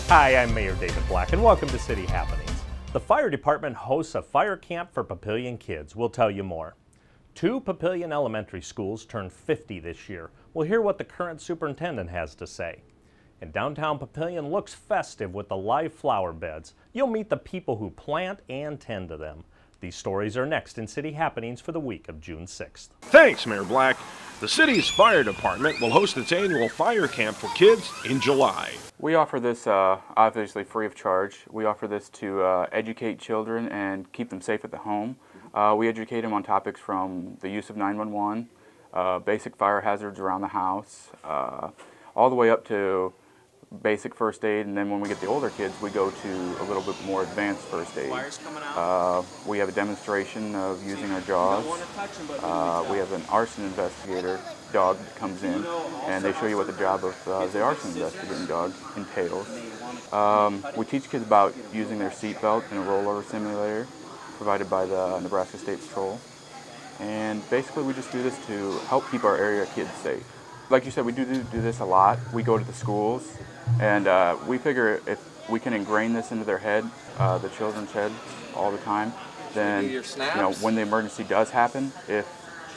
Hi, I'm Mayor David Black, and welcome to City Happenings. The fire department hosts a fire camp for Papillion kids. We'll tell you more. 2 Papillion elementary schools turned 50 this year. We'll hear what the current superintendent has to say. And downtown Papillion looks festive with the live flower beds. You'll meet the people who plant and tend to them. These stories are next in City Happenings for the week of June 6th. Thanks, Mayor Black. The city's fire department will host its annual fire camp for kids in July. We offer this obviously free of charge. We offer this to educate children and keep them safe at the home. We educate them on topics from the use of 911, basic fire hazards around the house, all the way up to basic first aid, and then when we get the older kids, we go to a little bit more advanced first aid. We have a demonstration of using our jaws. We have an arson investigator dog that comes in, and they show you what the job of the arson investigating dog entails. We teach kids about using their seatbelt in a rollover simulator provided by the Nebraska State Patrol. And basically we just do this to help keep our area kids safe. Like you said, we do this a lot. We go to the schools, and we figure if we can ingrain this into their head, the children's heads, all the time, then when the emergency does happen, if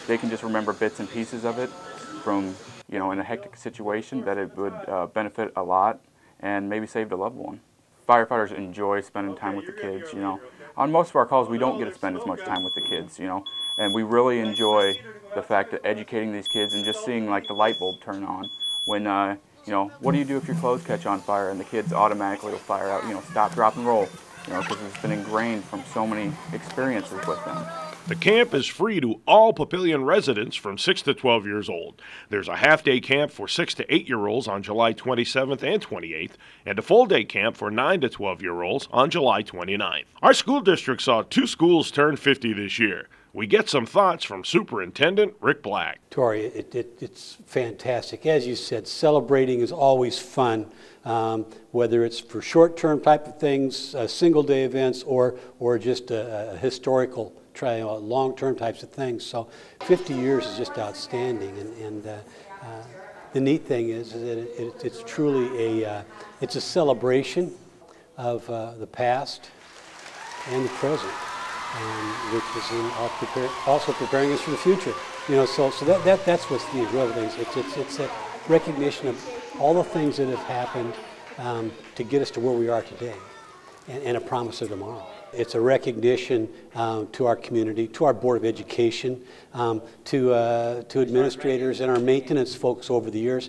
they can just remember bits and pieces of it from in a hectic situation, that it would benefit a lot and maybe save a loved one. Firefighters enjoy spending time with the kids. On most of our calls, we don't get to spend as much time with the kids. And we really enjoy the fact that educating these kids and just seeing like the light bulb turn on when what do you do if your clothes catch on fire, and the kids automatically will fire out, stop, drop, and roll, because it's been ingrained from so many experiences with them. The camp is free to all Papillion residents from 6 to 12 years old. There's a half-day camp for 6 to 8-year-olds on July 27th and 28th, and a full-day camp for 9 to 12-year-olds on July 29th. Our school district saw 2 schools turn 50 this year. We get some thoughts from Superintendent Rick Black. Tori, it's fantastic. As you said, celebrating is always fun, whether it's for short-term type of things, single-day events, or just a historical long-term types of things. So 50 years is just outstanding, and the neat thing is that it's truly it's a celebration of the past and the present, which is also preparing us for the future. So that's what's the real things. It's a recognition of all the things that have happened to get us to where we are today, and a promise of tomorrow. It's a recognition to our community, to our Board of Education, to administrators and our maintenance folks over the years.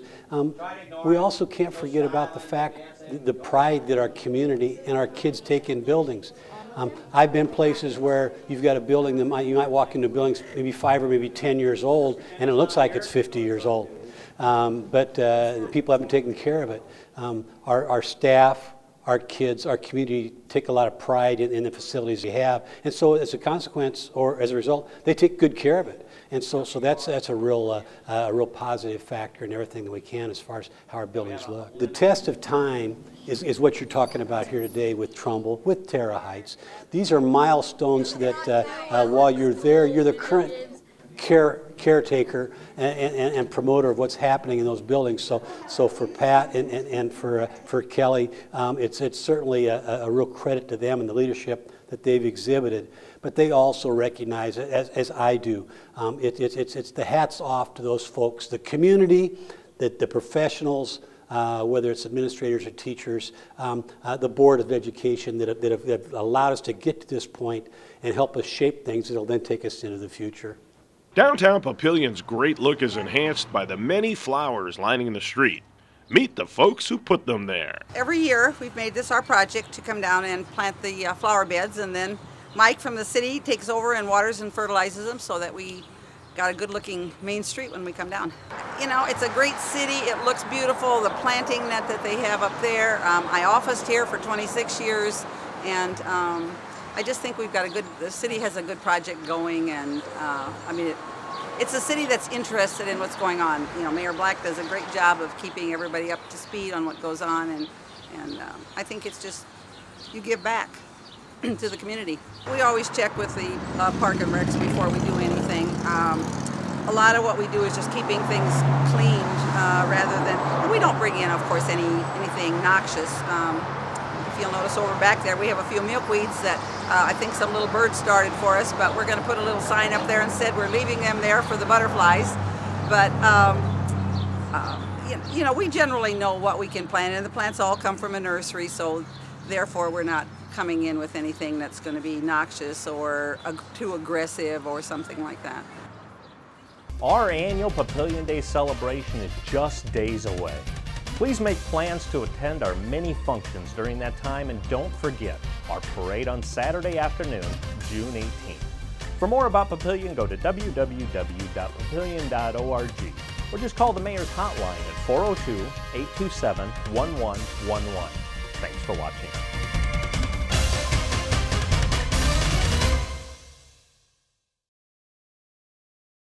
We also can't forget about the fact, the pride that our community and our kids take in buildings. I've been places where you've got a building that you might walk into buildings maybe 5 or maybe 10 years old, and it looks like it's 50 years old. But people haven't taken care of it. Our staff, our kids, our community take a lot of pride in the facilities we have, and so as a consequence, or as a result, they take good care of it. And so that's a real positive factor in everything that we can as far as how our buildings look. The test of time is what you're talking about here today with Trumbull, with Terra Heights. These are milestones that while you're there, you're the current caretaker and promoter of what's happening in those buildings. So for Pat and for Kelly, it's certainly a real credit to them and the leadership that they've exhibited. But they also recognize it, as I do. It's the hats off to those folks, the community, the professionals, whether it's administrators or teachers, the Board of Education that have allowed us to get to this point and help us shape things that will then take us into the future. Downtown Papillion's great look is enhanced by the many flowers lining the street. Meet the folks who put them there. Every year we've made this our project to come down and plant the flower beds, and then Mike from the city takes over and waters and fertilizes them so that we got a good looking main street when we come down. It's a great city. It looks beautiful. The planting net that they have up there. I officed here for 26 years, and I just think the city has a good project going, and it's a city that's interested in what's going on. Mayor Black does a great job of keeping everybody up to speed on what goes on, and I think it's just, you give back to the community. We always check with the Park and Recs before we do anything. A a lot of what we do is just keeping things cleaned rather than, and we don't bring in, of course, anything noxious. If you'll notice over back there, we have a few milkweeds that I think some little birds started for us, but we're going to put a little sign up there and said we're leaving them there for the butterflies. But you know, we generally know what we can plant, and the plants all come from a nursery, so therefore we're not coming in with anything that's going to be noxious or too aggressive or something like that. Our annual Papillion Day celebration is just days away. Please make plans to attend our many functions during that time, and don't forget our parade on Saturday afternoon, June 18th. For more about Papillion, go to www.papillion.org or just call the Mayor's Hotline at 402-827-1111. Thanks for watching.